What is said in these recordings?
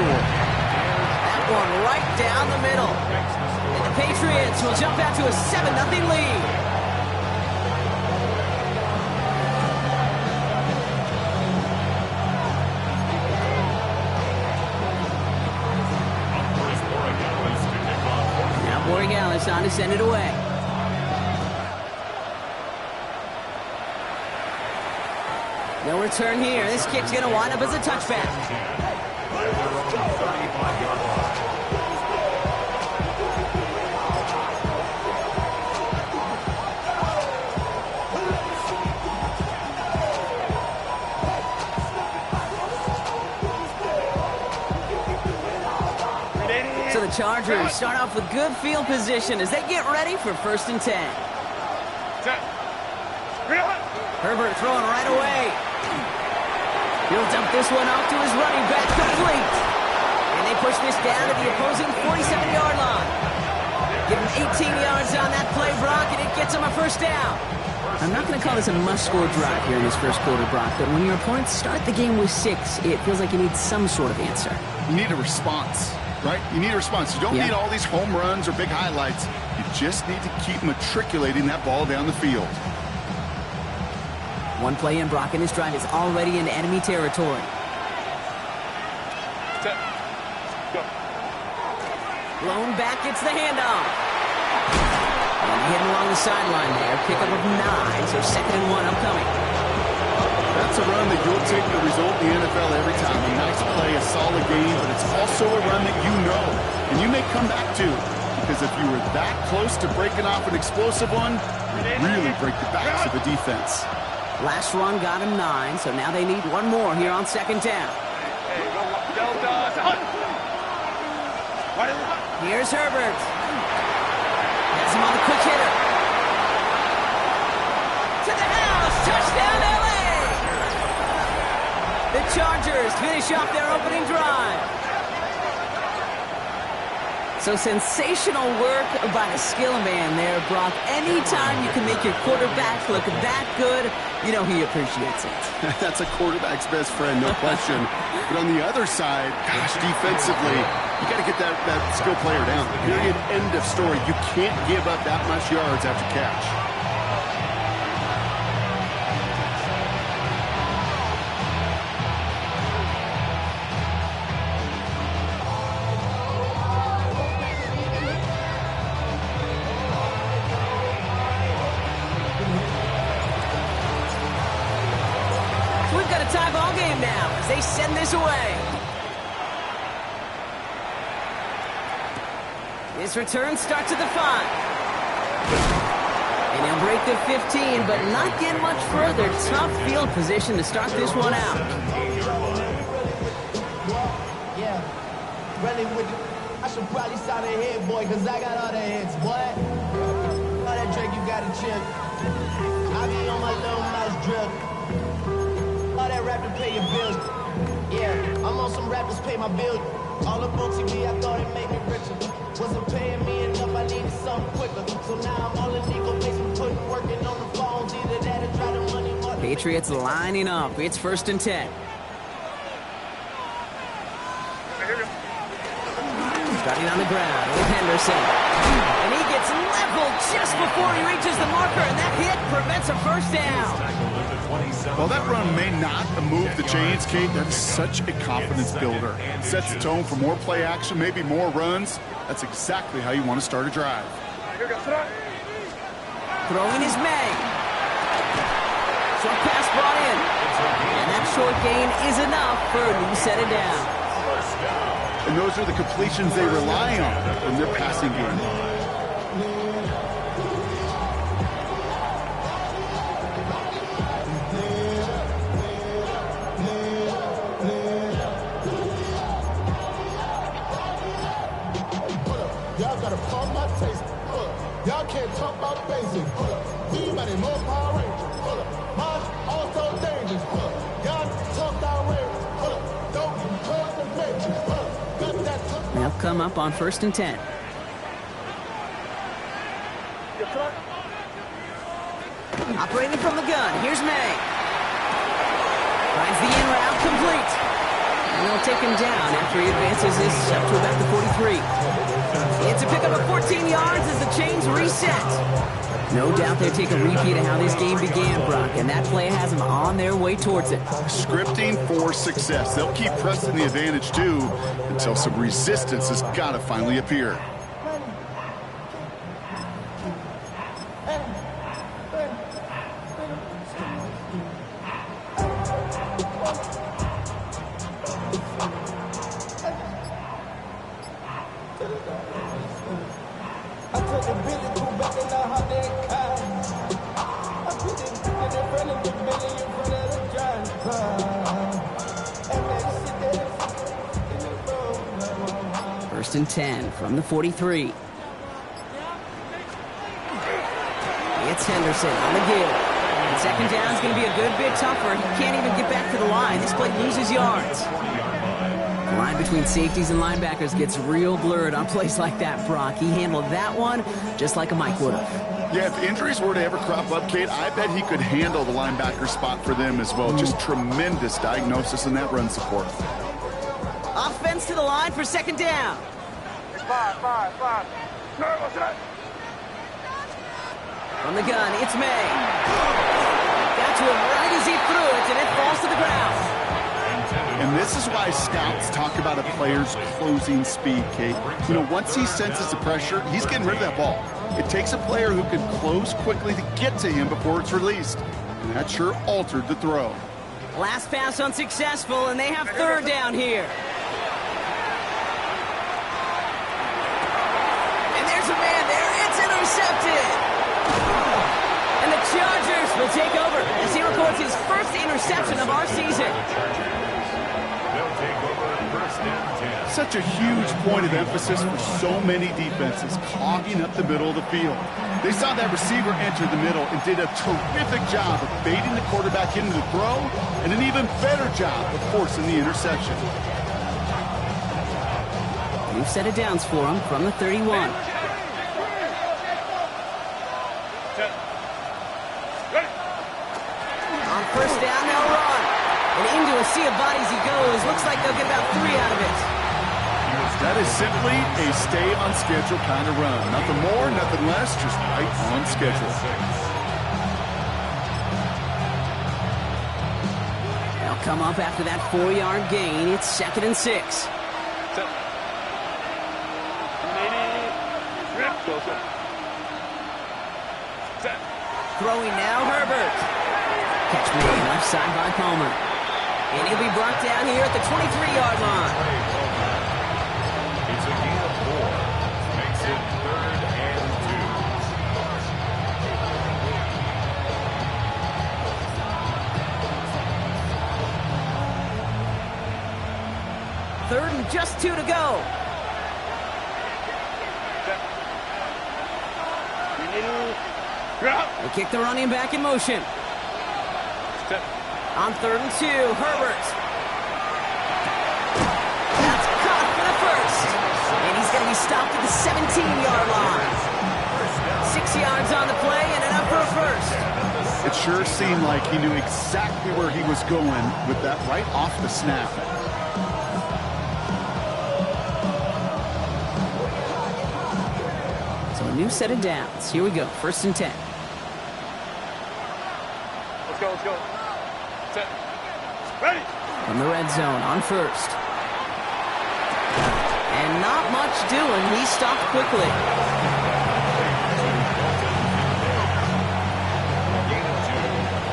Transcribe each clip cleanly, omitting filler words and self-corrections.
score. That one right down the middle. And the Patriots will jump out to a 7-0 lead. It's on to send it away. No return here. This kick's going to wind up as a touchback. So the Chargers start off with good field position as they get ready for 1st and 10. Herbert throwing right away. He'll dump this one off to his running back, complete. And they push this down to the opposing 47-yard line. Give him 18 yards on that play, Brock, and it gets him a 1st down. I'm not going to call this a must-score drive here in this 1st quarter, Brock, but when your opponents start the game with 6, it feels like you need some sort of answer. You need a response, right? You need a response. You don't need all these home runs or big highlights. You just need to keep matriculating that ball down the field. One play in, Brock, and this drive is already in enemy territory. Blown back, gets the handoff. And hit along the sideline there. Pickup of 9, so 2nd and 1 upcoming. That's a run that you'll take the result in the NFL every time. A nice play, a solid game, but it's also a run that you know, and you may come back to. Because if you were that close to breaking off an explosive one, you really break the backs of the defense. Last run got him 9, so now they need one more here on 2nd down. Here's Herbert. Has him on the quick hitter. To the house, touchdown LA! The Chargers finish off their opening drive. So sensational work by the skill man there, Brock. Anytime you can make your quarterback look that good, you know he appreciates it. That's a quarterback's best friend, no question. But on the other side, gosh, defensively, you got to get that skill player down. Period, end of story. You can't give up that much yards after catch. Tie ball game now as they send this away. His return starts at the 5. And he'll break the 15, but not get much further. Tough field position to start this one out. Yeah, really with it. I should probably sign a head, boy, because I got all the hits, boy. All that Drake, you got a chip. I be on my little mouse drip. All that rap to pay your bills. Yeah, I'm on some rappers pay my bills. All up on TV, I thought it made me richer. Wasn't paying me enough, I needed something quicker. So now I'm all illegal, basement putting working on the phones. Either that or try the money. Patriots lining up. It's 1st and 10. Starting on the ground with Henderson. And he gets leveled just before he reaches the marker, and that hit prevents a 1st down. Well, that run may not move the chains, Kate. That is such a confidence builder. It sets the tone for more play action, maybe more runs. That's exactly how you want to start a drive. Throwing is May. Short pass brought in. And that short gain is enough for a new set it down. And those are the completions they rely on in their passing game. Y'all can't talk about basic. Anybody more Power Rangers. March also dangerous. Y'all talk down Rangers. Don't cause the benches. They'll come up on 1st and 10. Operating from the gun. Here's May. Finds the in route complete. And they'll take him down after he advances this up to about the 43. It's a pickup of 14 yards as the chains reset. No doubt they take a repeat of how this game began, Brock, and that play has them on their way towards it. Scripting for success. They'll keep pressing the advantage, too, until some resistance has got to finally appear. First and 10 from the 43. It's Henderson on the give. And second down is going to be a good bit tougher. He can't even get back to the line. This play loses yards. The line between safeties and linebackers gets real blurred on plays like that, Brock. He handled that one just like a Mike would have. Yeah, if injuries were to ever crop up, Kate, I bet he could handle the linebacker spot for them as well. Just tremendous diagnosis in that run support. Offense to the line for second down. Five. From the gun, it's May. Got to him right as he threw it, and it falls to the ground. And this is why scouts talk about a player's closing speed, Kate. You know, once he senses the pressure, he's getting rid of that ball. It takes a player who can close quickly to get to him before it's released. And that sure altered the throw. Last pass unsuccessful, and they have third down here. And there's a man there. It's intercepted. And the Chargers will take over as he records his first interception of our season. Such a huge point of emphasis for so many defenses, clogging up the middle of the field. They saw that receiver enter the middle and did a terrific job of baiting the quarterback into the throw, and an even better job of forcing the interception. New set of downs for him from the 31. On first down, they'll run. And into a sea of bodies he goes. Looks like they'll get about 3 out of it. That is simply a stay-on-schedule kind of run. Nothing more, nothing less, just right on schedule. They'll come up after that 4-yard gain. It's second and 6. Throwing now, Herbert. Catch made left side by Palmer. And he'll be brought down here at the 23-yard line. It's a gain of 4. Makes it 3rd and 2. Third and just 2 to go. They kick the running back in motion. On 3rd and 2, Herbert. That's caught for the first. And he's going to be stopped at the 17-yard line. 6 yards on the play and enough for a first. It sure seemed like he knew exactly where he was going with that right off the snap. So a new set of downs. Here we go, 1st and 10. Let's go. Set. Ready. From the red zone on 1st. And not much doing. He stopped quickly.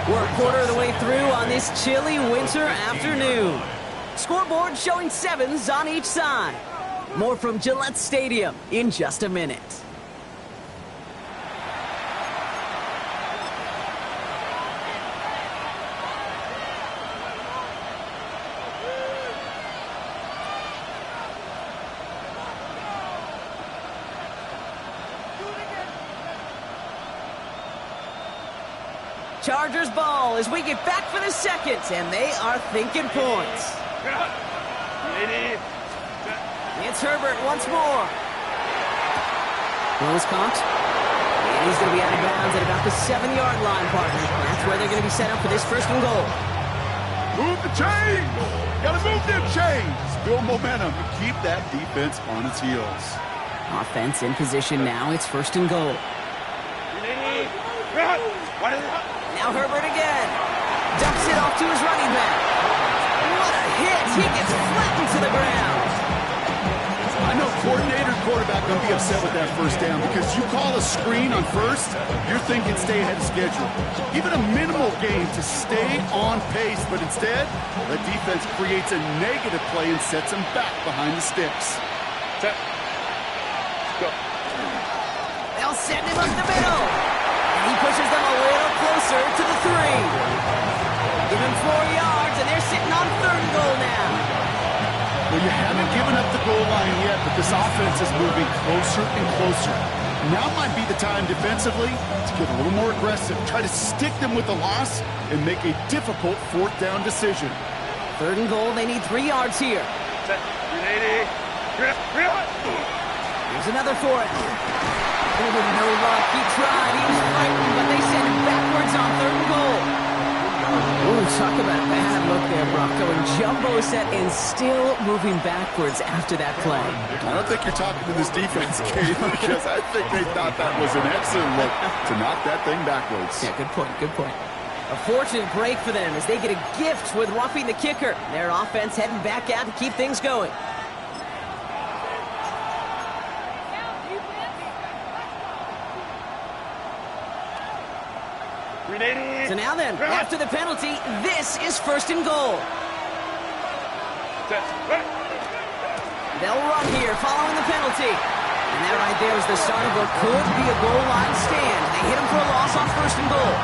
We're a quarter of the way through on this chilly winter afternoon. Scoreboard showing 7s on each side. More from Gillette Stadium in just a minute. Chargers ball as we get back for the second, and they are thinking points. It's Herbert once more. Ball is caught. And he's going to be out of bounds at about the 7-yard line, partner. That's where they're going to be set up for this 1st and goal. Move the chains. Gotta move them chains. Build momentum. Keep that defense on its heels. Offense in position now. It's 1st and goal. Now Herbert again. Dumps it off to his running back. What a hit. He gets flattened to the ground. I know coordinator quarterback will be upset with that 1st down because you call a screen on 1st, you're thinking stay ahead of schedule. Even a minimal gain to stay on pace, but instead, the defense creates a negative play and sets him back behind the sticks. Set. Go. They'll send him up the middle. And he pushes them a little closer to the 3. Give him 4 yards, and they're sitting on 3rd and goal now. Well, you haven't given up the goal line yet, but this offense is moving closer and closer. Now might be the time defensively to get a little more aggressive. Try to stick them with the loss and make a difficult 4th down decision. 3rd and goal, they need 3 yards here. Set. 380. Here's another for it. Oh, no luck. He tried. He was frightened, but they send him backwards on 3rd and goal. Ooh, talk about a bad look there, Brock. Going jumbo set and still moving backwards after that play. I don't think you're talking to this defense, Kate, because I think they thought that was an excellent look to knock that thing backwards. Yeah, good point, good point. A fortunate break for them as they get a gift with roughing the kicker. Their offense heading back out to keep things going. So now then, after the penalty, this is 1st and goal. They'll run here following the penalty. And that right there is the start of what could be a goal line stand. They hit him for a loss on 1st and goal.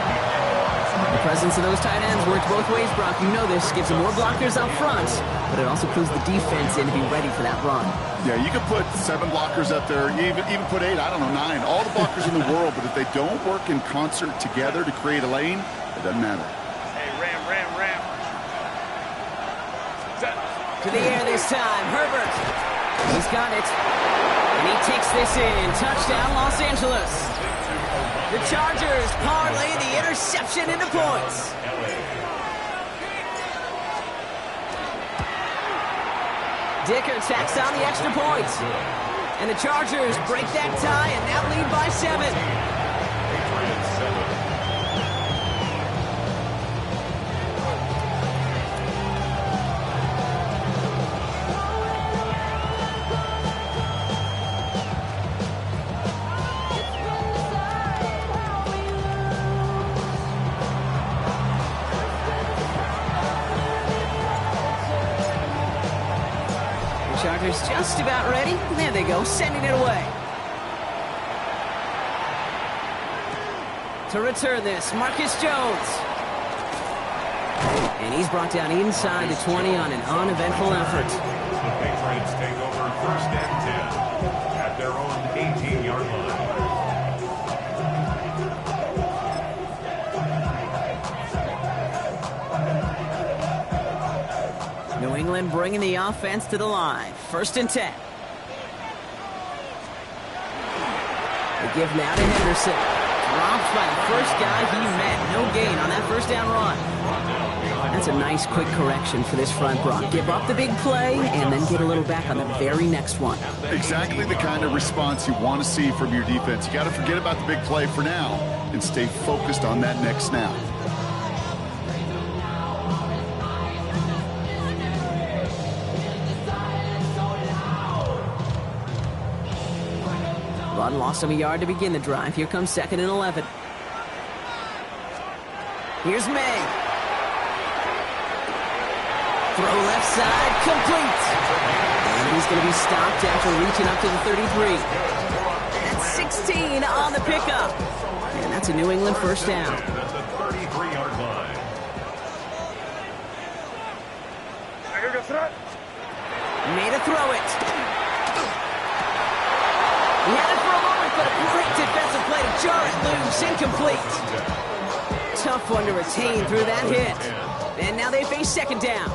The presence of those tight ends works both ways, Brock. You know this. Gives them more blockers up front, but it also clues the defense in to be ready for that run. Yeah, you can put 7 blockers up there, even put 8, I don't know, 9. All the blockers in the world, but if they don't work in concert together to create a lane, it doesn't matter. Hey, ram. Set. To the air this time. Herbert. He's got it. And he takes this in. Touchdown, Los Angeles. The Chargers parlay the interception into points. Dicker tacks on the extra point. And the Chargers break that tie and now lead by 7. Patriots 7. Chargers just about ready. There they go, sending it away. To return this, Marcus Jones. And he's brought down inside the 20 on an uneventful effort. The Patriots take over 1st and 10 at their own 18-yard line. New England bringing the offense to the line. 1st and 10. The give now to Henderson. Dropped by the first guy he met. No gain on that 1st down run. That's a nice quick correction for this front, Brock. Give up the big play and then get a little back on the very next one. Exactly the kind of response you want to see from your defense. You got to forget about the big play for now and stay focused on that next snap. Run lost him a yard to begin the drive. Here comes 2nd and 11. Here's May. Throw left side, complete. And he's going to be stopped after reaching up to the 33. That's 16 on the pickup. And that's a New England 1st down. That's a 33-yard line. Made a throw it. He had it for a moment, but a great defensive play to jar it loose. Incomplete. Tough one to retain through that hit. And now they face 2nd down.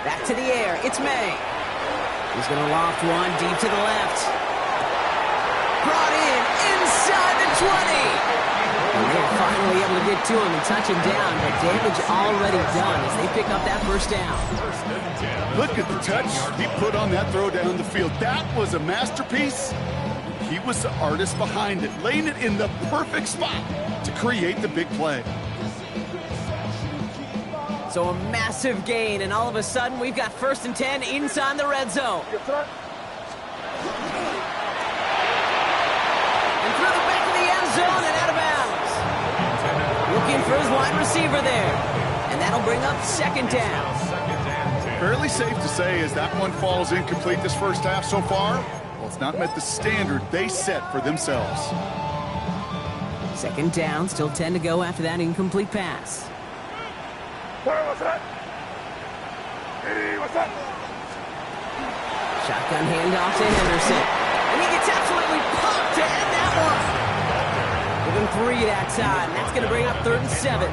Back to the air. It's May. He's going to loft one deep to the left. brought in inside the 20. And they're finally able to get to him and touch him down, but damage already done as they pick up that first down. Look at the touch he put on that throw down the field. That was a masterpiece. He was the artist behind it, laying it in the perfect spot to create the big play. So a massive gain, and all of a sudden we've got 1st and 10 inside the red zone. And through the back of the end zone and out of bounds. Looking for his wide receiver there. And that'll bring up 2nd down. Fairly safe to say as that one falls incomplete this first half so far, well, it's not met the standard they set for themselves. 2nd down, still 10 to go after that incomplete pass. Shotgun handoff to Henderson. And he gets absolutely pumped to end that one. Give him 3 that time. That's going to bring up 3rd and 7.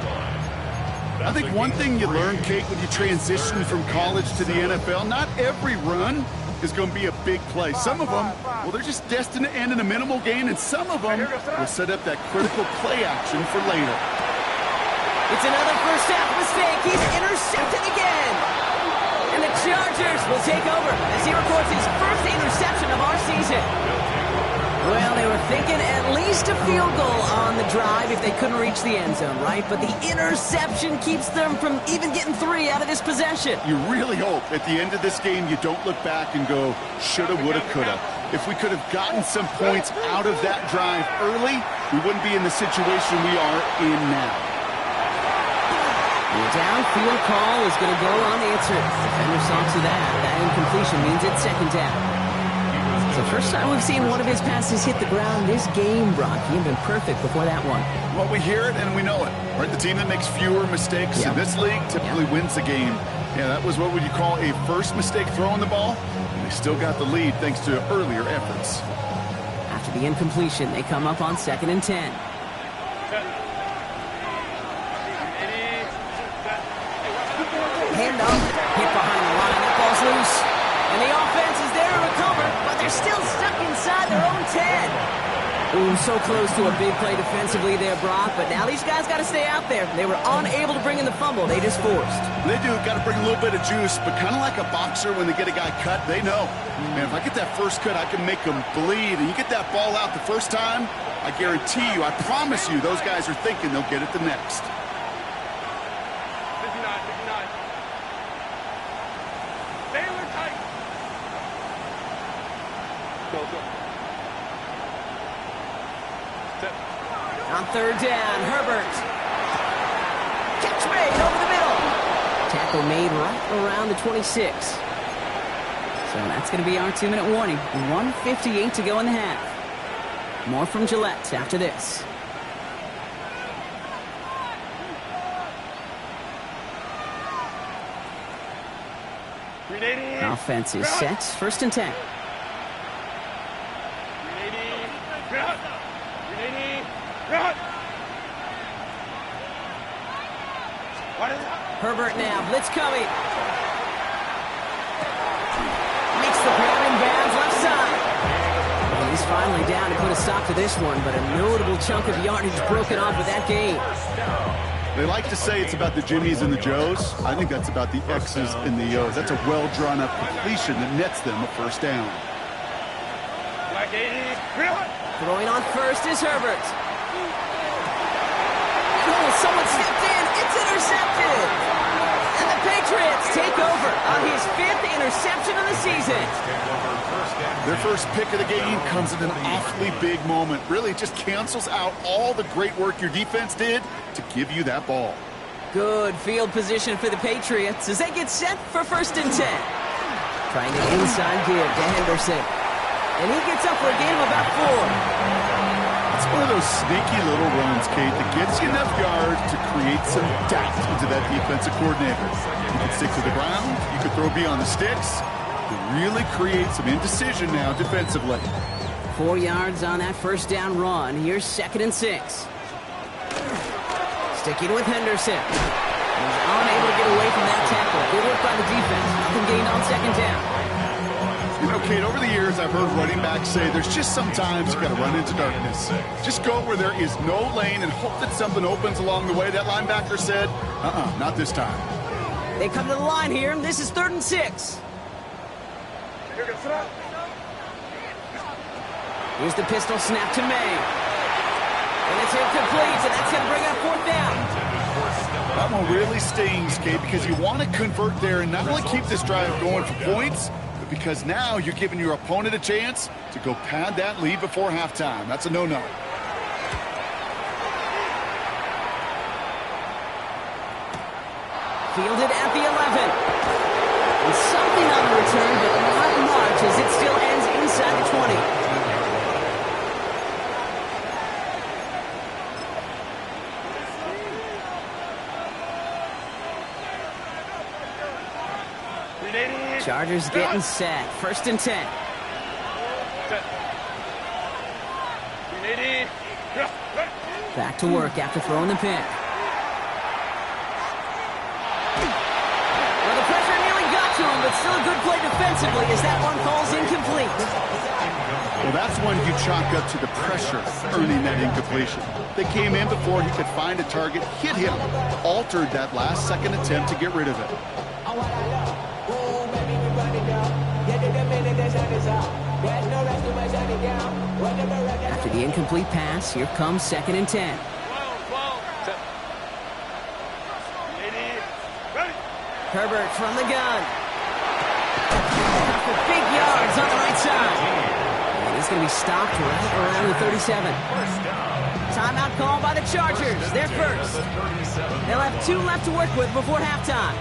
I think one thing you learn, Kate, when you transition from college to the NFL, not every run is going to be a big play. Some of them, well, they're just destined to end in a minimal gain, and some of them will set up that critical play action for later. It's another first half mistake. He's intercepted again. And the Chargers will take over as he records his first interception of our season. Well, they were thinking at least a field goal on the drive if they couldn't reach the end zone, right? But the interception keeps them from even getting 3 out of this possession. You really hope at the end of this game you don't look back and go, shoulda, woulda, coulda. If we could have gotten some points out of that drive early, we wouldn't be in the situation we are in now. The downfield call is going to go unanswered. Defender saw to that. That incompletion means it's 2nd down. It's the first time we've seen one of his passes hit the ground this game, Brock. He had been perfect before that one. Well, we hear it and we know it. Right? The team that makes fewer mistakes in this league typically wins the game. Yeah, that was what would you call a first mistake throwing the ball. And they still got the lead thanks to earlier efforts. After the incompletion, they come up on 2nd and 10. Handoff, hit behind the line, that ball's loose. And the offense is there to recover, but they're still stuck inside their own 10. Ooh, so close to a big play defensively there, Brock, but now these guys got to stay out there. They were unable to bring in the fumble. They just forced. They do, got to bring a little bit of juice, but kind of like a boxer when they get a guy cut, they know, man, if I get that first cut, I can make them bleed. And you get that ball out the first time, I guarantee you, I promise you, those guys are thinking they'll get it the next. On 3rd down, Herbert. Catch made over the middle. Tackle made right around the 26. So that's going to be our 2-minute warning. 1:58 to go in the half. More from Gillette after this. Offense is set. 1st and 10. Herbert now, blitz coming. Makes the grab in bounds left side. And he's finally down to put a stop to this one, but a notable chunk of yardage broken off with that game. They like to say it's about the Jimmies and the Joes. I think that's about the X's and the O's. That's a well-drawn-up completion that nets them a first down. Throwing on first is Herbert. Oh, someone stepped in. It's intercepted. And the Patriots take over on his 5th interception of the season. Their first pick of the game comes in an awfully big moment. Really just cancels out all the great work your defense did to give you that ball. Good field position for the Patriots as they get set for 1st and 10. Trying to inside give to Henderson. And he gets up for a gain of about 4. It's one of those sneaky little runs, Kate, that gets you enough yards to create some doubt into that defensive coordinator. You can stick to the ground, you can throw beyond the sticks, to really create some indecision now defensively. 4 yards on that first down run. Here's 2nd and 6. Sticking with Henderson. He's unable to get away from that tackle. Good work by the defense. Nothing gained on 2nd down. You know, Kate, over the years, I've heard running backs say there's just sometimes you got to run into darkness. Just go where there is no lane and hope that something opens along the way. That linebacker said, not this time. They come to the line here, and this is 3rd and 6. Here's the pistol snap to May. And it's incomplete, and that's going to bring up 4th down. That one really stings, Kate, because you want to convert there and not only keep this drive going for points, but because now you're giving your opponent a chance to go pad that lead before halftime. That's a no-no. Fielded at the 11. And something on the return, but not much as it still ends inside the 20. Chargers getting set. 1st and 10. Back to work after throwing the pick. Well, the pressure nearly got to him, but still a good play defensively as that one falls incomplete. Well, that's when you chalk up to the pressure earning that incompletion. They came in before he could find a target, hit him, altered that last-second attempt to get rid of it. After the incomplete pass, here comes 2nd and 10. Herbert from the gun. For big yards on the right side. And he's going to be stopped right around the 37. Timeout called by the Chargers. They're first. They'll have 2 left to work with before halftime.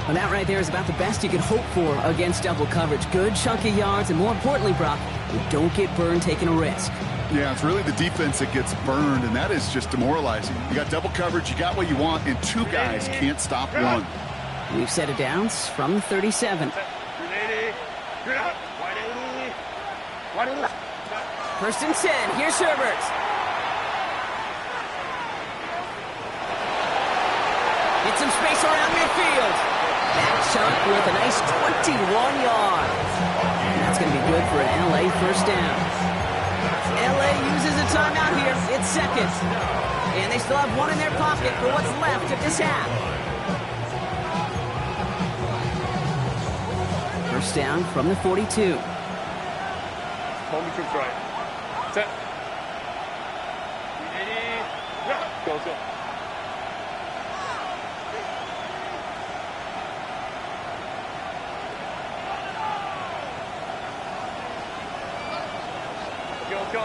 And that right there is about the best you could hope for against double coverage. Good chunky yards, and more importantly, Brock, you don't get burned taking a risk. Yeah, it's really the defense that gets burned, and that is just demoralizing. You got double coverage, you got what you want, and 2 guys can't stop one. We've set it down from the 37. 1st and 10. Here's Herbert. Get some space around midfield. That chunk with a nice 21 yards. And that's going to be good for an LA 1st down. LA uses a timeout here. It's 2nd. And they still have 1 in their pocket for what's left of this half. 1st down from the 42. Hold the troops right. Set. Go, go.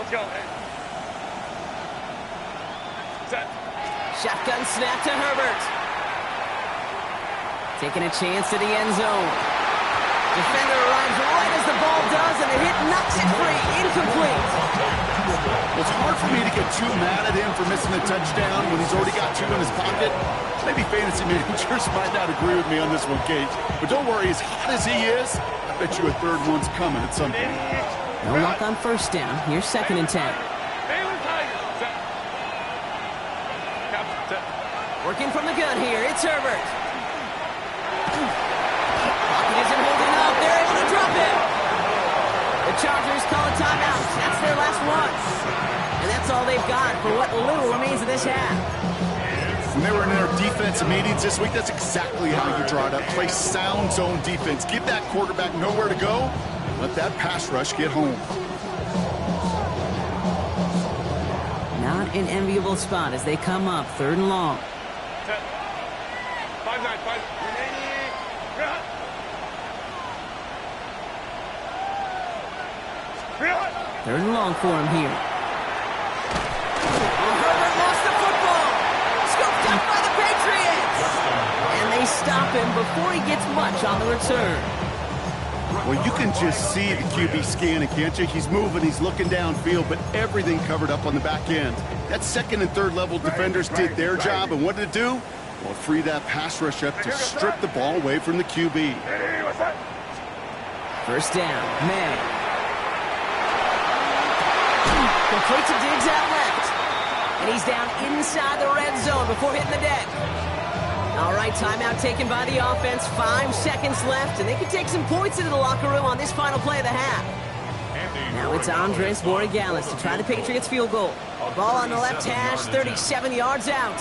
Go. Set. Shotgun snap to Herbert. Taking a chance to the end zone. Defender arrives right as the ball does, and the hit knocks it free. Incomplete. Well, it's hard for me to get too mad at him for missing a touchdown when he's already got 2 in his pocket. Maybe fantasy managers might not agree with me on this one, Kate. But don't worry, as hot as he is, I bet you a 3rd one's coming at some point. No luck on 1st down. Here's 2nd and 10. Working from the gun here. It's Herbert. Pocket isn't holding up. They're able to drop him. The Chargers call a timeout. That's their last one. And that's all they've got for what little remains of this half. When they were in their defensive meetings this week, that's exactly how you draw it up. Play sound zone defense. Give that quarterback nowhere to go. Let that pass rush get home. Not an enviable spot as they come up 3rd and long. 5-9. 3rd and long for him here. Herbert lost the football. Scooped up by the Patriots. And they stop him before he gets much on the return. Well, you can just see the QB scanning, can't you? He's moving, he's looking downfield, but everything covered up on the back end. That 2nd and 3rd level defenders did their job, and what did it do? Well, free that pass rush up to strip the ball away from the QB. 1st down, May. Complete to Diggs out left. And he's down inside the red zone before hitting the deck. All right, timeout taken by the offense. 5 seconds left, and they can take some points into the locker room on this final play of the half. Now it's Andres Borregales to try the Patriots field goal. Ball on the left hash, 37 yards out.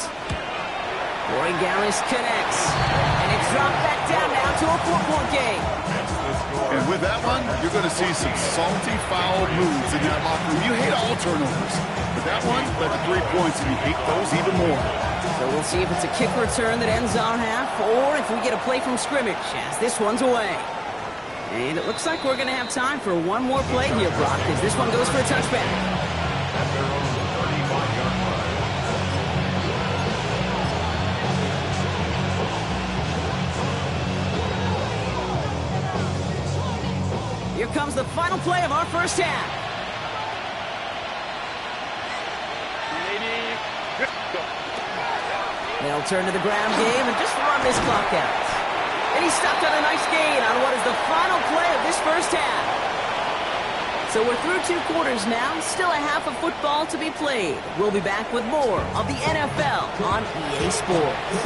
Borregales connects, and it's dropped back down now to a 4-point game. And with that one, you're going to see some salty, foul moves in that locker room. You hate all turnovers, but that one led to 3 points, and you hate those even more. So we'll see if it's a kick return that ends our half, or if we get a play from scrimmage, as this one's away. And it looks like we're going to have time for one more play here, Brock, as this one goes for a touchback. At their own 35-yard line. Here comes the final play of our first half. They'll turn to the ground game and just run this clock out. And he stopped on a nice gain on what is the final play of this first half. So we're through 2 quarters now, still a half of football to be played. We'll be back with more of the NFL on EA Sports.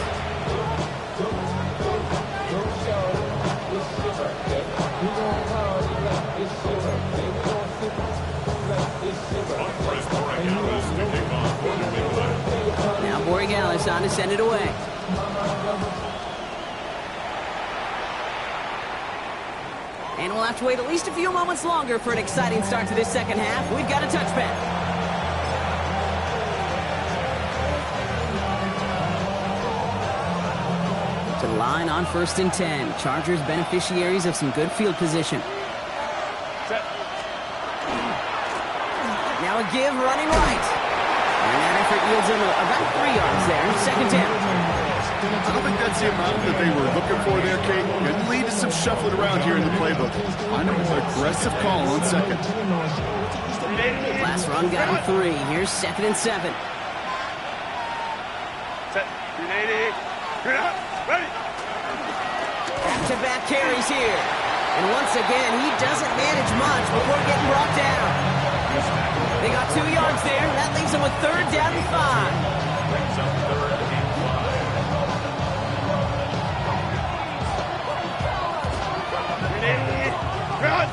Now Borregales on to send it away. And we'll have to wait at least a few moments longer for an exciting start to this second half. We've got a touchback. To the line on 1st and 10. Chargers beneficiaries of some good field position. Now a give running right. And that effort yields him about 3 yards there. 2nd down. I don't think that's the amount that they were looking for there, Kate. Could lead to some shuffling around here in the playbook. I know an aggressive call on 2nd. Last run got him 3. Here's 2nd and 7. Back-to-back carries here. And once again, he doesn't manage much before getting brought down. They got 2 yards there. That leaves them with 3rd down and 5. Brings up 3rd and 5. Run!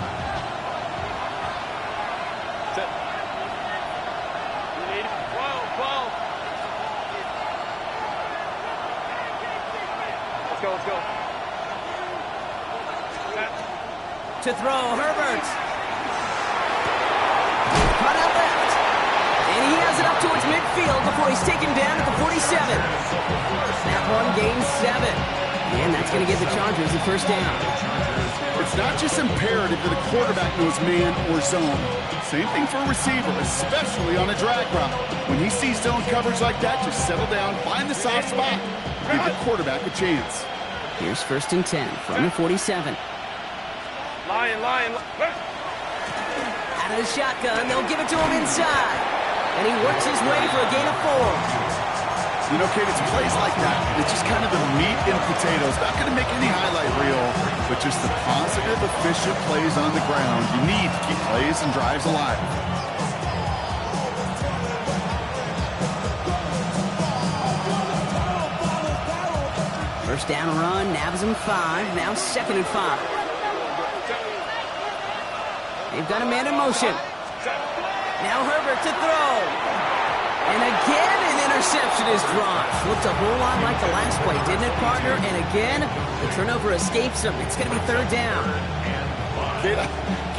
Set. We need 12. Let's go. Set. To throw, Herbert. Cut out left. And he has it up towards midfield before he's taken down at the 47. That one gains 7. And that's going to give the Chargers the 1st down. It's not just imperative that a quarterback knows man or zone. Same thing for a receiver, especially on a drag route. When he sees zone coverage like that, just settle down, find the soft spot, give the quarterback a chance. Here's 1st and 10 from the 47. Lion. Out of the shotgun, they'll give it to him inside. And he works his way for a gain of 4. You know, Kate, it's plays like that. It's just kind of the meat and potatoes. Not going to make any highlight reel, but just the positive, efficient plays on the ground. You need to keep plays and drives alive. First down run, nabs him 5. Now 2nd and 5. They've got a man in motion. Now Herbert to throw. And again, an interception is dropped. Looked a whole lot like the last play, didn't it, partner? And again, the turnover escapes him. It's going to be 3rd down. Kid,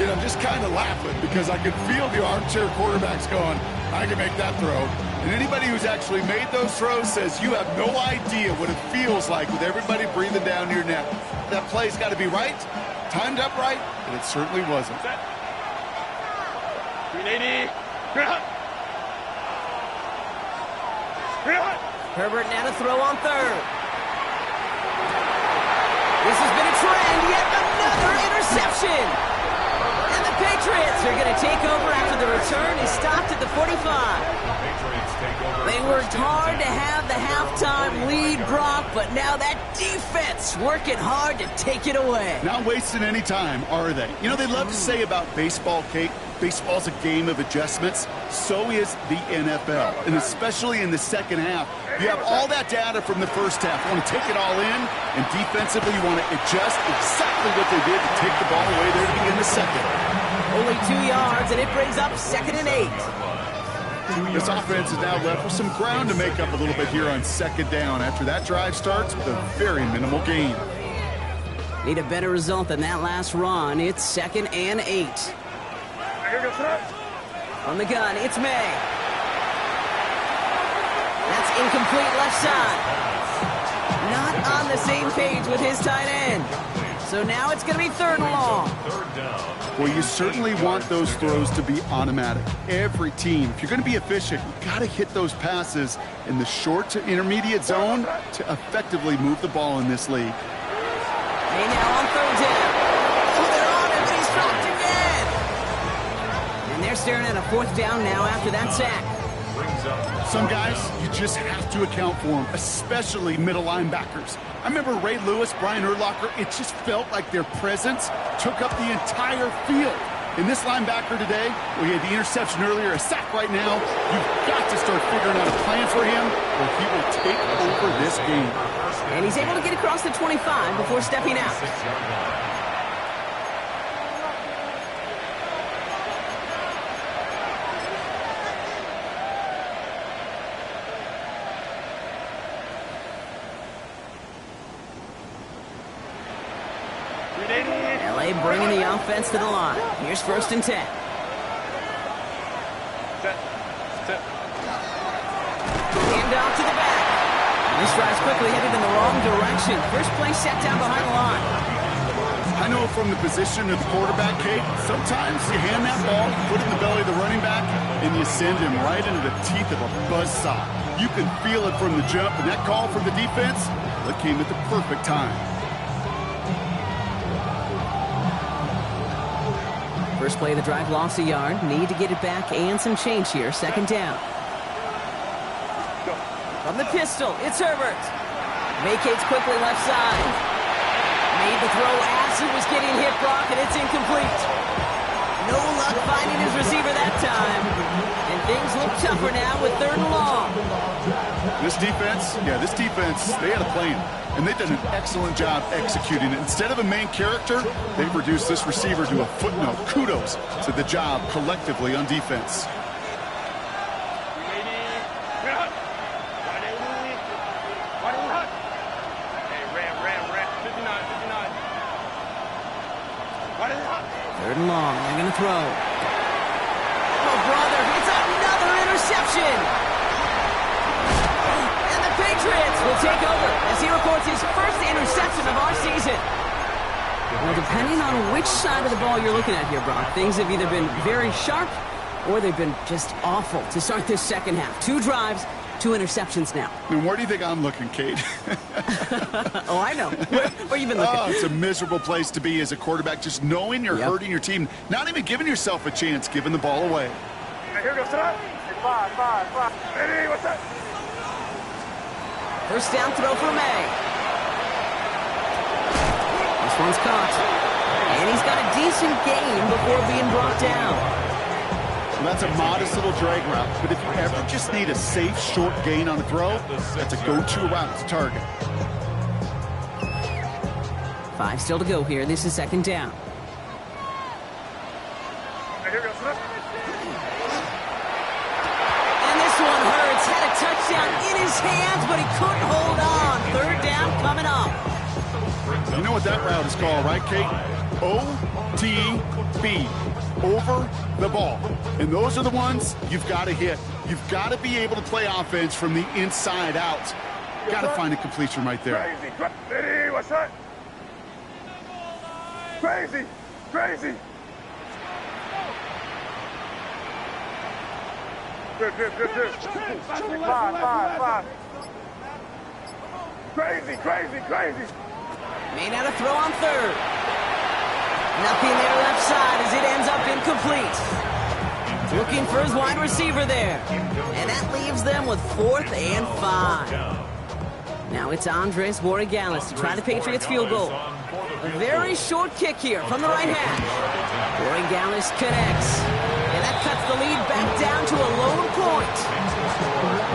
I'm just kind of laughing because I can feel the armchair quarterbacks going, I can make that throw. And anybody who's actually made those throws says you have no idea what it feels like with everybody breathing down your neck. That play's got to be right, timed up right, and it certainly wasn't. 380. Herbert now to throw on 3rd. This has been a trend. Yet another interception. And the Patriots are going to take over after the return is stopped at the 45. They worked hard to have the halftime lead, Brock, but now that defense working hard to take it away. Not wasting any time, are they? You know, they love to say about baseball, Kate, Baseball's a game of adjustments. So is the NFL. And especially in the second half, you have all that data from the first half. You want to take it all in, and defensively you want to adjust exactly what they did to take the ball away there to begin the second. Only 2 yards, and it brings up 2nd and 8. This offense is now left with some ground to make up a little bit here on 2nd down after that drive starts with a very minimal gain. Need a better result than that last run. It's 2nd and 8. On the gun, it's May. That's incomplete left side. Not on the same page with his tight end. So now it's going to be 3rd and long. Well, you certainly want those throws to be automatic. Every team, if you're going to be efficient, you've got to hit those passes in the short to intermediate zone to effectively move the ball in this league. May now on 3rd down. Oh, they're on him, but he's dropped again. And they're staring at a 4th down now after that sack. Some guys, you just have to account for them, especially middle linebackers. I remember Ray Lewis, Brian Urlacher, it just felt like their presence took up the entire field. In this linebacker today, we had the interception earlier, a sack right now. You've got to start figuring out a plan for him, or he will take over this game. And he's able to get across the 25 before stepping out. LA bringing the offense to the line. Here's 1st and 10. Set. Hand off to the back. This drive's quickly headed in the wrong direction. First play set down behind the line. I know from the position of the quarterback, Kate, sometimes you hand that ball, put it in the belly of the running back, and you send him right into the teeth of a buzzsaw. You can feel it from the jump, and that call from the defense, that came at the perfect time. First play of the drive, lost a yard. Need to get it back and some change here. 2nd down. From the pistol, it's Herbert. Vacates quickly left side. Made the throw as he was getting hit, Brock, and it's incomplete. No luck finding his receiver that time. And things look tougher now with 3rd and long. This defense, they had a plan. And they've done an excellent job executing it. Instead of a main character, they've reduced this receiver to a footnote. Kudos to the job collectively on defense. Third and long, they're going to throw. Oh, brother, it's another interception. And the Patriots will take over as he records his first interception of our season. Well, depending on which side of the ball you're looking at here, Brock, things have either been very sharp or they've been just awful to start this second half. 2 drives, 2 interceptions now. And where do you think I'm looking, Kate? Oh, I know. Where you been looking? Oh, it's a miserable place to be as a quarterback, just knowing you're hurting your team, not even giving yourself a chance, giving the ball away. Here goes that. 5. Hey, what's that? First down throw for May. This one's caught. And he's got a decent gain before being brought down. Well, that's a modest little drag route, but if you ever just need a safe, short gain on a throw, that's a go-to route to target. 5 still to go here. This is 2nd down. Here goes that. And this one hurts. Had a touchdown in his hands, but he couldn't hold on. 3rd down coming up. You know what that route is called, right, Kate? OTB. Over the ball. And those are the ones you've got to hit. You've got to be able to play offense from the inside out. Got to find a completion right there. Crazy, what's that? Crazy. Good. 5. Crazy. Made out a throw on 3rd. Nothing there left side as it ends up incomplete. Looking for his wide receiver there. And that leaves them with 4th and 5. Now it's Andres Borregales to try the Patriots field goal. A very short kick here from the right hash. Borregales connects. the lead back down to a lone point.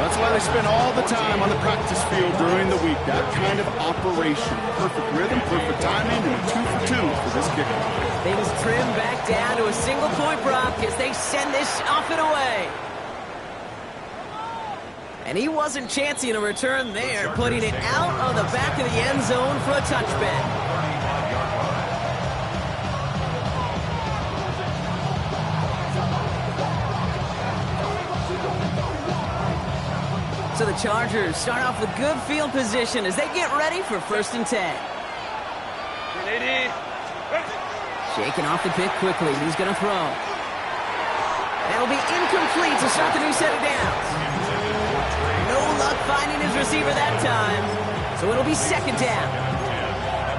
That's why they spend all the time on the practice field during the week. That kind of operation. Perfect rhythm, perfect timing, and a 2 for 2 for this kicker. Things trim back down to a single-point Brock as they send this off and away. And he wasn't chancing a return there, putting it out of the back of the end zone for a touchback. So the Chargers start off with good field position as they get ready for 1st and 10. Shaking off the pick quickly. Who's going to throw? That'll be incomplete to start the new set of downs. No luck finding his receiver that time. So it'll be 2nd down.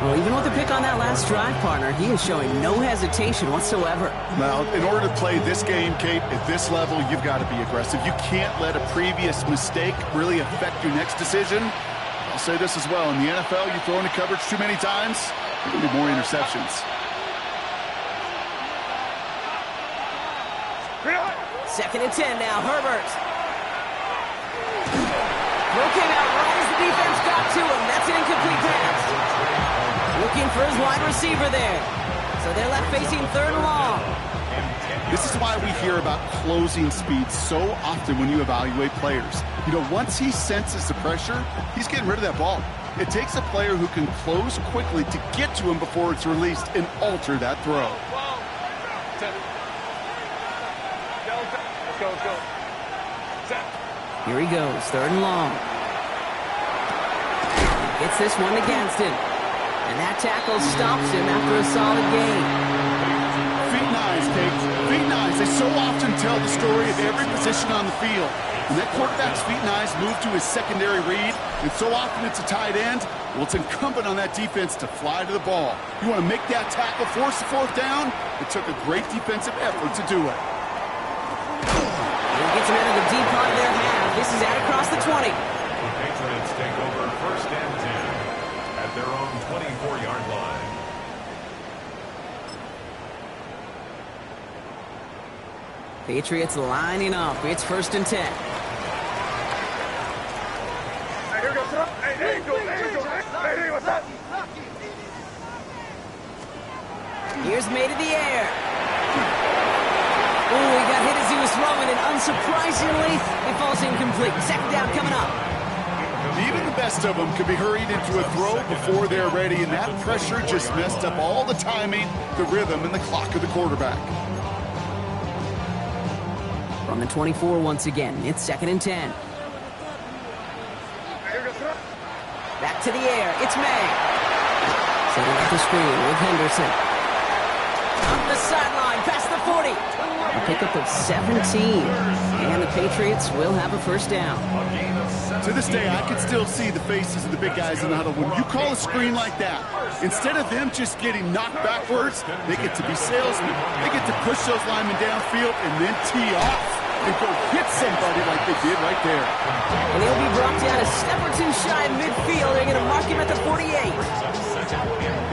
Well, even with the pick on that last drive, partner, he is showing no hesitation whatsoever. Now, in order to play this game, Kate, at this level, you've got to be aggressive. You can't let a previous mistake really affect your next decision. I'll say this as well. In the NFL, you throw into coverage too many times, there will be more interceptions. 2nd and 10 now, Herbert. Throw came out right as the defense got to him. That's an incomplete pass. Looking for his wide receiver there. So they're left facing 3rd and long. This is why we hear about closing speed so often when you evaluate players. You know, once he senses the pressure, he's getting rid of that ball. It takes a player who can close quickly to get to him before it's released and alter that throw. Let's go. Here he goes, 3rd and long. Gets this one against him. And that tackle stops him after a solid gain. Feet and eyes, Kate. Feet and eyes. They so often tell the story of every position on the field. When that quarterback's feet and eyes move to his secondary read, and so often it's a tight end, well, it's incumbent on that defense to fly to the ball. You want to make that tackle, force the 4th down? It took a great defensive effort to do it. He gets him into the deep part of their half. This is out across the 20. The Patriots take over 1st and 10 at their own 24-yard line. Patriots lining up. It's 1st and 10. Hey, here we go. Hey, Angel. Hey, what's up? Here's made in the air. Oh, he got hit as he was throwing, and unsurprisingly, it falls incomplete. 2nd down coming up. Even the best of them could be hurried into a throw before they're ready, and that pressure just messed up all the timing, the rhythm, and the clock of the quarterback. From the 24 once again, it's 2nd and 10. Back to the air, it's May. Setting up the screen with Henderson. Up the sideline, past the 40. A pickup of 17. And the Patriots will have a 1st down. To this day, I can still see the faces of the big guys in the huddle. When you call a screen like that, instead of them just getting knocked backwards, they get to be salesmen. They get to push those linemen downfield and then tee off and go hit somebody like they did right there. And he'll be brought down a step or two shy of midfield. They're going to mark him at the 48.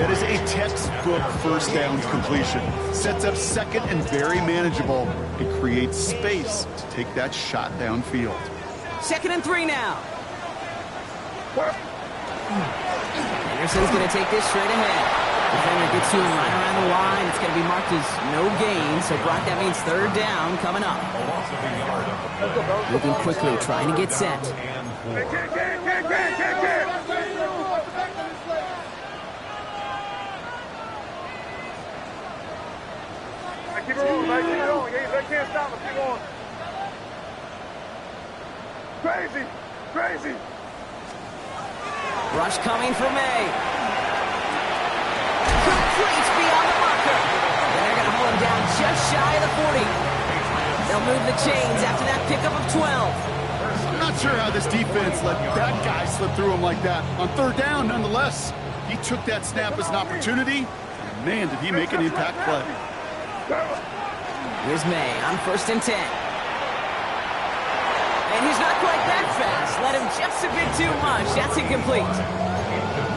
That is a textbook 1st down completion. Sets up 2nd and very manageable. It creates space to take that shot downfield. 2nd and 3 now. Anderson's going to take this straight ahead. Defender gets to him right around the line. It's going to be marked as no gain. So, Brock, that means 3rd down coming up. Moving quickly, trying to get set. Keep it rolling, man. Keep it rolling. They can't stop us. Keep on. Crazy. Rush coming for May. Complete beyond the marker. And they're going to hold him down just shy of the 40. They'll move the chains after that pickup of 12. I'm not sure how this defense let that guy slip through him like that. On 3rd down, nonetheless, he took that snap as an opportunity. And man, did he make an impact play. Here's May on 1st and 10. And he's not quite that fast. Let him just a bit too much. That's incomplete.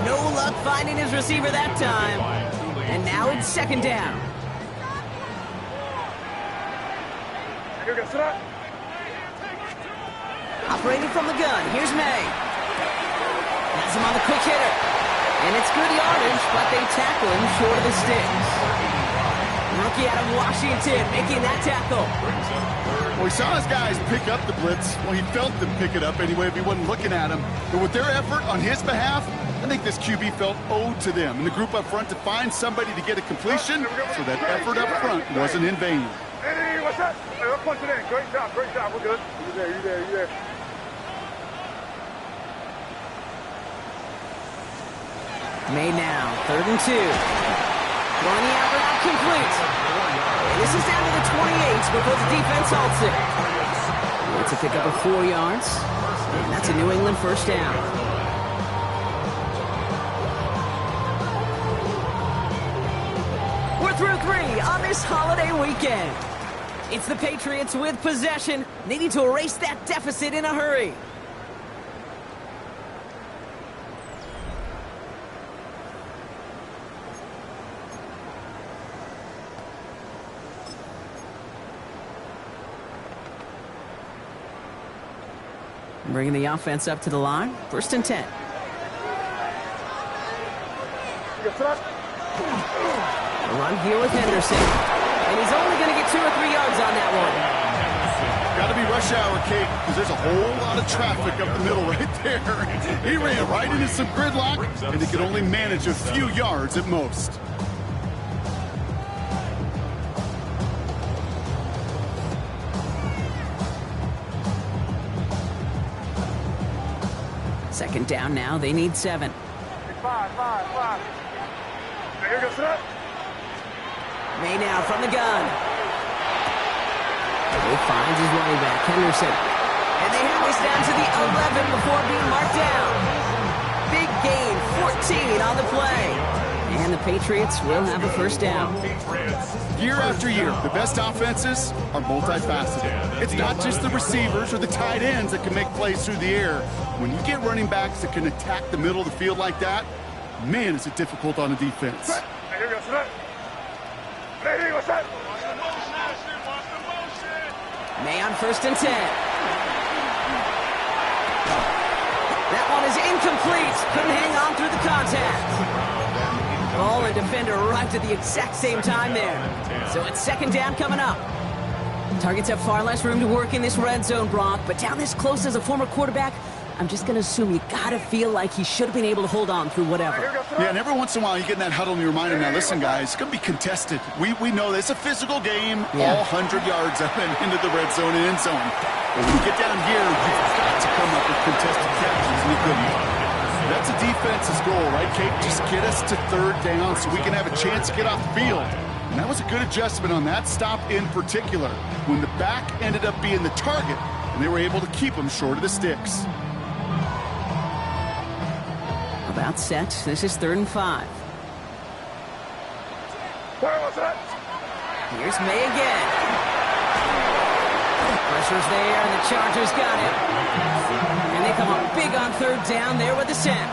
No luck finding his receiver that time. And now it's 2nd down. Here we go. Sit up. Operating from the gun, here's May. Has him on the quick hitter. And it's good yardage, but they tackle him short of the sticks. Rookie out of Washington making that tackle. Well, he saw his guys pick up the blitz. Well, he felt them pick it up anyway if he wasn't looking at him. But with their effort on his behalf, I think this QB felt owed to them and the group up front to find somebody to get a completion, so that effort up front wasn't in vain. Hey, what's up? Hey, let's punch it in. Great job. We're good. You there. Made now, 3rd and 2. Throwing the out route complete. And this is down to the 28 before the defense halts it. It's a pickup of 4 yards. And that's a New England first down. We're through 3 on this holiday weekend. It's the Patriots with possession, needing to erase that deficit in a hurry. Bringing the offense up to the line. 1st and 10. A run here with Henderson. And he's only going to get 2 or 3 yards on that one. Got to be rush hour, Kate, because there's a whole lot of traffic up the middle right there. He ran right into some gridlock, and he could only manage a few yards at most. Second down now. They need 7. Five. Here goes it. May now from the gun. He finds his running back, Henderson. And they have this down to the 11 before being marked down. Big gain, 14 on the play. And the Patriots will have a first down. Year after year, the best offenses are multifaceted. It's not just the receivers or the tight ends that can make plays through the air. When you get running backs that can attack the middle of the field like that, man, is it difficult on the defense. Here goes it. Hey, what's that? May on 1st and 10. That one is incomplete. Couldn't hang on through the contact. Ball and defender arrived at the exact same time there. So it's 2nd down coming up. Targets have far less room to work in this red zone, Brock, but down this close as a former quarterback, I'm just going to assume you got to feel like he should have been able to hold on through whatever. Yeah, and every once in a while you get in that huddle and you remind him, now listen, guys, it's going to be contested. We know this. It's a physical game, all 100 yards up and into the red zone and end zone. But when you get down here, you've got to come up with contested catches, and he couldn't. That's a defense's goal, right, Kate? Just get us to 3rd down so we can have a chance to get off the field. And that was a good adjustment on that stop in particular, when the back ended up being the target, and they were able to keep him short of the sticks. About set. This is 3rd and 5. Where was that? Here's May again. Pressure's there, and the Chargers got him. And they come up big on 3rd down there with the sack.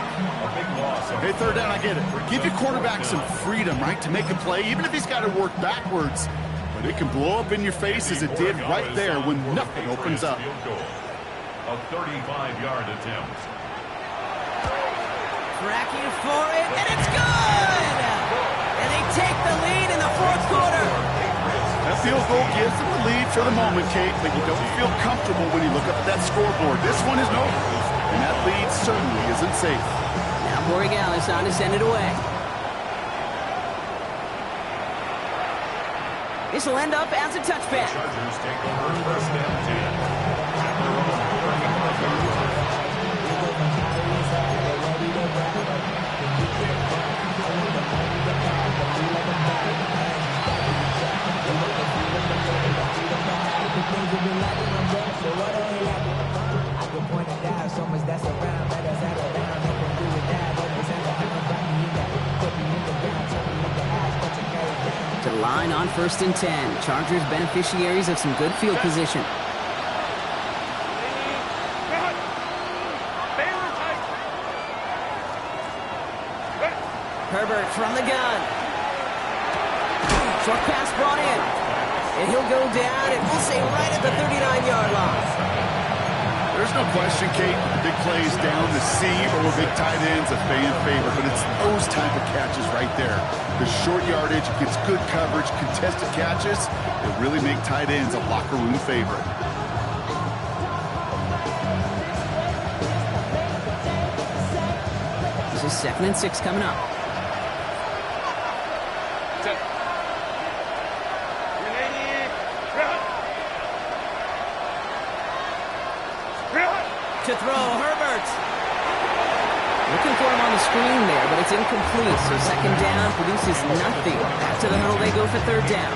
Hey, 3rd down, I get it. Give your quarterback some freedom, right, to make a play, even if he's got to work backwards. But it can blow up in your face as it did right there when nothing opens up. A 35-yard attempt. Tracking for it, and it's good! And they take the lead in the 4th quarter. That field goal gives them the lead for the moment, Kate, but you don't feel comfortable when you look up at that scoreboard. This one isn't over, and that lead certainly isn't safe. Now Borregales on to send it away. This will end up as a touchback. Chargers take over 1st and 10. To the line on 1st and 10. Chargers beneficiaries of some good field position. Herbert from the gun. Short pass brought in. And he'll go down, and we'll say right at the 39-yard line. There's no question, Kate, the big plays down the seam or big tight ends a fan favorite, but it's those type of catches right there. The short yardage gets good coverage, contested catches that really make tight ends a locker room favorite. This is 2nd and 6 coming up. To throw, Herbert. Looking for him on the screen there, but it's incomplete. So 2nd down produces nothing. Back to the huddle they go for 3rd down.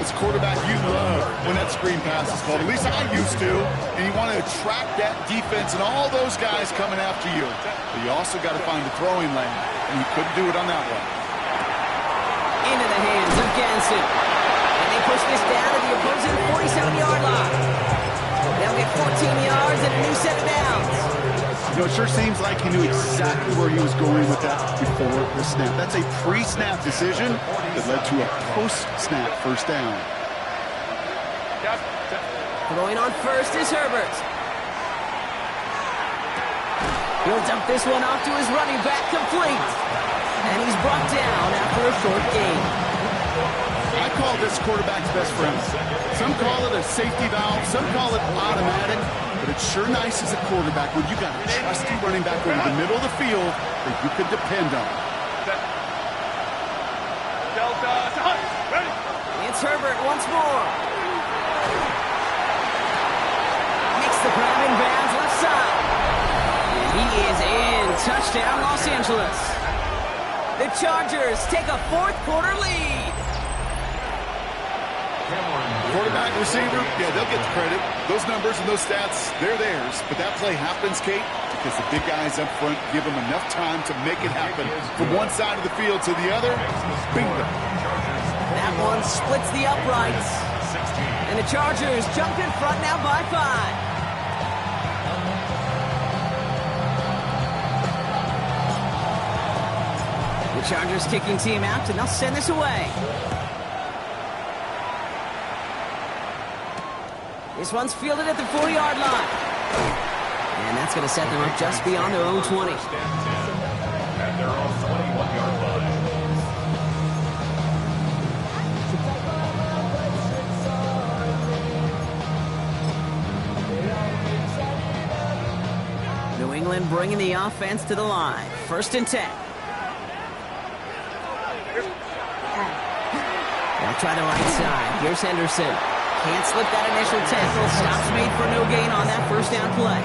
It's quarterback you love when that screen pass is called. At least I used to. And you want to attract that defense and all those guys coming after you. But you also got to find the throwing lane. And you couldn't do it on that one. Into the hands of Ganson. And they push this down to the opposing 47-yard line. They'll get 14 yards and a new set of downs. You know, it sure seems like he knew exactly where he was going with that before the snap. That's a pre-snap decision that led to a post-snap 1st down. Throwing on first is Herbert. He'll dump this one off to his running back, complete. And he's brought down after a short gain. I call this quarterback's best friend. Some call it a safety valve, some call it automatic, but it's sure nice as a quarterback when you got a trusty running back over the middle of the field that you can depend on. It's Herbert once more. Makes the grab in bounds left side. And he is in. Touchdown, Los Angeles. The Chargers take a 4th quarter lead. Quarterback, receiver, yeah, they'll get the credit. Those numbers and those stats, they're theirs. But that play happens, Kate, because the big guys up front give them enough time to make it happen. From one side of the field to the other, bingo. That one splits the uprights. And the Chargers jump in front now by 5. The Chargers kicking team out, and they'll send this away. This one's fielded at the 4-yard line. And that's going to set them up just beyond their own 20. At their own 21-yard line. New England bringing the offense to the line. 1st and 10. They'll try the right side. Here's Henderson. Can't slip that initial tackle. Stops made for no gain on that 1st down play.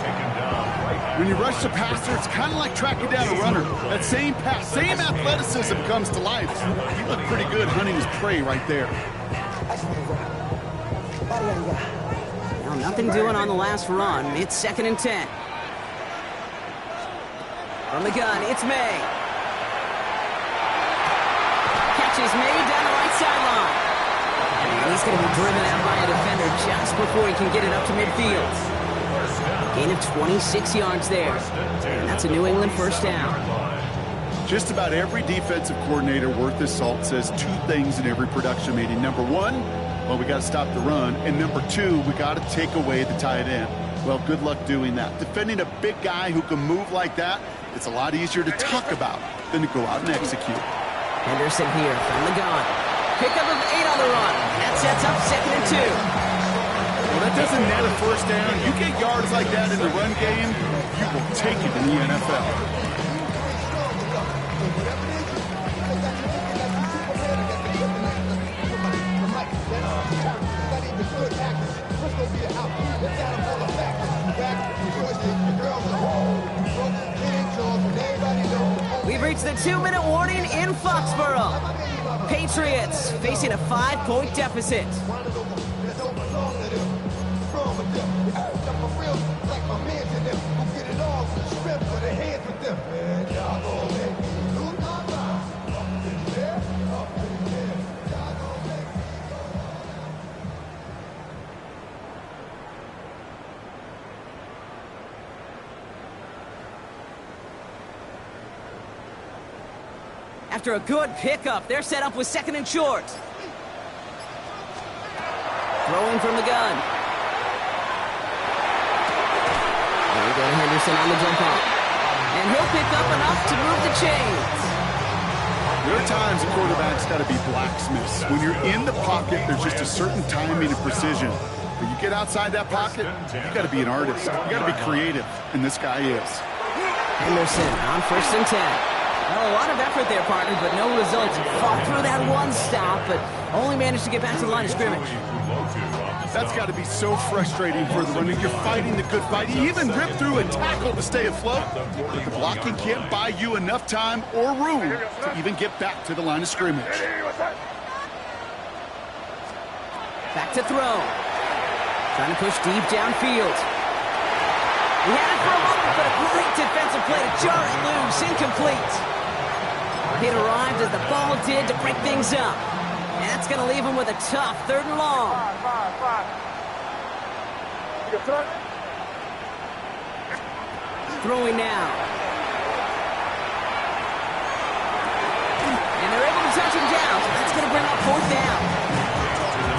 When you rush the passer, it's kind of like tracking down a runner. That same pass, same athleticism comes to life. He looked pretty good hunting his prey right there. Now nothing doing on the last run. It's 2nd and 10. From the gun, it's May. Catch is made down the right sideline. And he's going to be driven out by a defender just before he can get it up to midfield. Gain of 26 yards there. And that's a New England 1st down. Just about every defensive coordinator worth his salt says 2 things in every production meeting. Number 1, well, we got to stop the run. And number 2, we got to take away the tight end. Well, good luck doing that. Defending a big guy who can move like that, it's a lot easier to talk about than to go out and execute. Henderson here from the gun. Pickup of 8 on the run. That sets up 2nd and 2. Well, that doesn't net a 1st down. You get yards like that in the run game, you will take it in the NFL. We've reached the 2-minute warning in Foxborough. Patriots facing a 5-point deficit. After a good pickup, they're set up with 2nd and short. throwing from the gun. There we go to Henderson on the jump off. And he'll pick up enough to move the chains. There are times a quarterback's got to be blacksmiths. When you're in the pocket, there's just a certain timing and precision. When you get outside that pocket, you got to be an artist. You got to be creative, and this guy is. Henderson on 1st and 10. Well, a lot of effort there, partner, but no results. Fought through that one stop, but only managed to get back to the line of scrimmage. That's got to be so frustrating for the runner. You're fighting the good fight. You even rip through a tackle to stay afloat, but the blocking can't buy you enough time or room to even get back to the line of scrimmage. Back to throw. Trying to push deep downfield. He had it for a moment, but a great defensive play to jar it loose. Incomplete. It arrived as the ball did to break things up. And that's going to leave him with a tough 3rd and long. Throwing now. And they're able to touch him down. So that's going to bring up 4th down.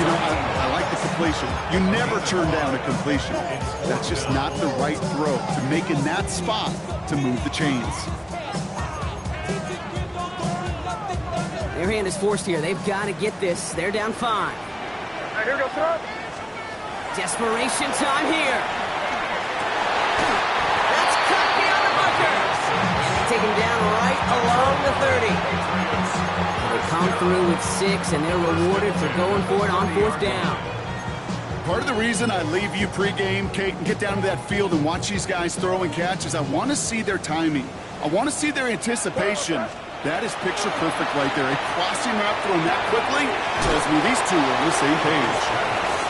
You know, I like the completion. You never turn down a completion. That's just not the right throw to make in that spot to move the chains. Their hand is forced here. They've got to get this. They're down 5. Here goes throw. Desperation time here. That's cut beyond the bunker. And they take him down right along the 30. They come through with 6, and they're rewarded for going for it on 4th down. Part of the reason I leave you pregame, Kate, and get down to that field and watch these guys throw and catch is I want to see their timing. I want to see their anticipation. That is picture perfect right there. A crossing route thrown that quickly tells me these two are on the same page.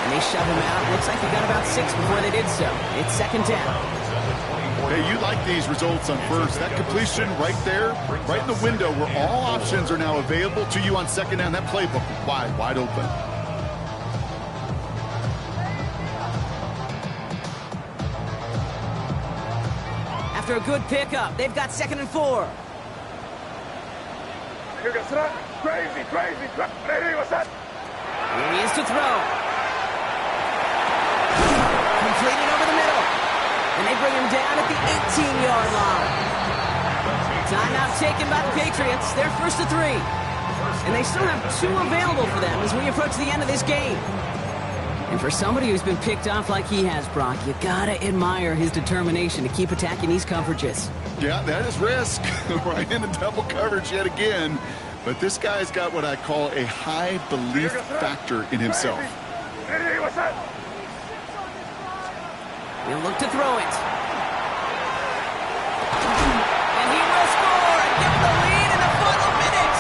And they shove him out. Looks like he got about 6 before they did so. It's 2nd down. Hey, you like these results on 1st. That completion right there, right in the window where all options are now available to you on 2nd down. That playbook wide open. After a good pickup, they've got 2nd and 4. Here goes throw. Crazy. Hey, what's that? Here he is to throw. Completed over the middle. And they bring him down at the 18-yard line. Timeout taken by the Patriots. They're 1st to 3. And they still have 2 available for them as we approach the end of this game. And for somebody who's been picked off like he has, Brock, you gotta admire his determination to keep attacking these coverages. Yeah, that is risk. Right into double coverage yet again. But this guy's got what I call a high belief factor in himself. Hey, what's that? He'll look to throw it. And he will score and give the lead in the final minute.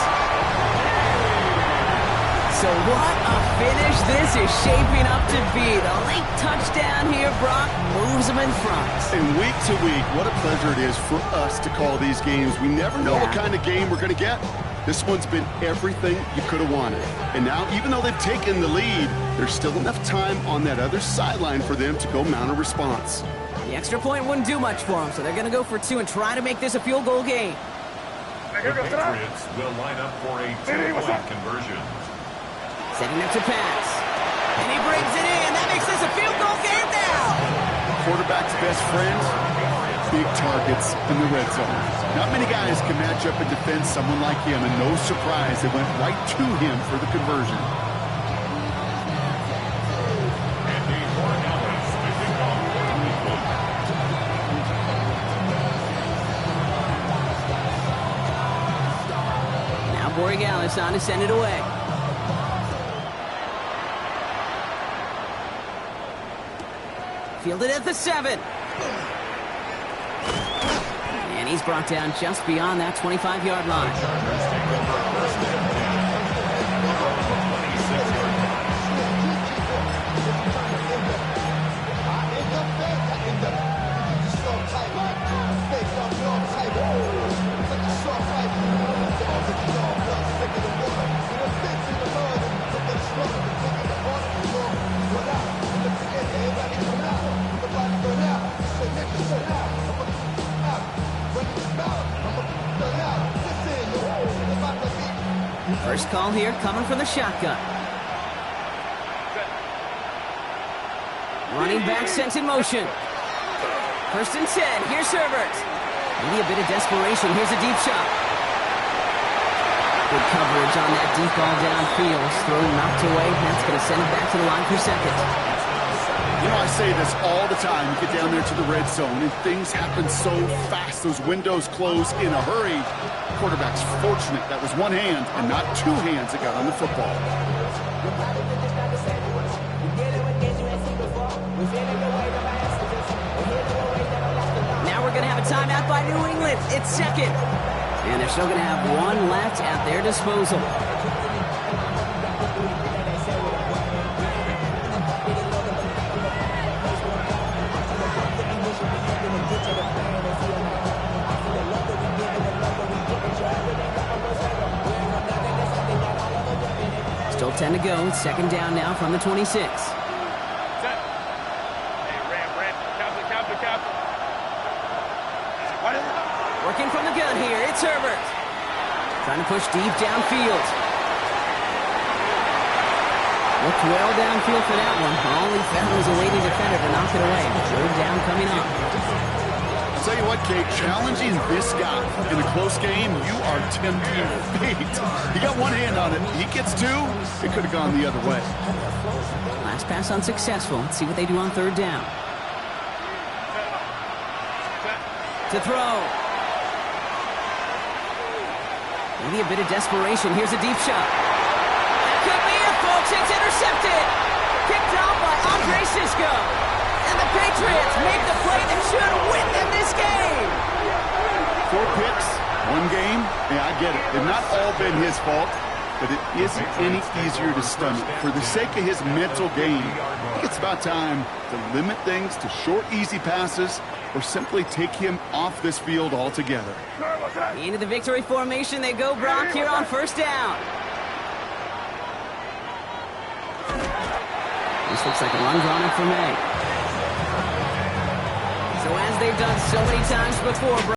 So what a finish this is shaping up to be. The late touchdown here, Brock, moves him in front. And week to week, what a pleasure it is for us to call these games. We never know what kind of game we're going to get. This one's been everything you could have wanted. And now, even though they've taken the lead, there's still enough time on that other sideline for them to go mount a response. The extra point wouldn't do much for them, so they're going to go for 2 and try to make this a field goal game. The Patriots will line up for a 2-point conversion. Setting up to pass. And he brings it in. That makes this a field goal game now. Quarterback's best friend, big targets in the red zone. Not many guys can match up and defend someone like him, and no surprise, they went right to him for the conversion. Now Borregales on to send it away. Fielded at the 7. And he's brought down just beyond that 25-yard line. First call here coming from the shotgun. Running back sent in motion. First and 10. Here's Herbert. Maybe a bit of desperation. Here's a deep shot. Good coverage on that deep ball downfield. Throw knocked away. That's going to send it back to the line for second. You know, I say this all the time. You get down there to the red zone, and things happen so fast. Those windows close in a hurry. Quarterback's fortunate that was one hand and not two hands that got on the football. Now we're going to have a timeout by New England. It's second. And they're still going to have one left at their disposal. Still 10 to go. It's second down now from the 26. Working from the gun here, it's Herbert. Trying to push deep downfield. Looked well downfield for that one. All he found was a waiting defender to knock it away. Third down coming up. I'll tell you what, Kate, challenging this guy in a close game, you are tempting fate. He got one hand on it. He gets two, it could have gone the other way. Last pass unsuccessful. Let's see what they do on third down. To throw. Maybe a bit of desperation. Here's a deep shot. That could be it, folks. It's intercepted. Picked off by Andre Sisco. And the Patriots make the play that should win them this game. 4 picks, one game. Yeah, I get it. They've not all been his fault, but it isn't any easier to stomach. For the sake of his mental game, I think it's about time to limit things to short, easy passes or simply take him off this field altogether. Into the victory formation they go, Brock, here on first down. This looks like a run drawn up for May. So as they've done so many times before,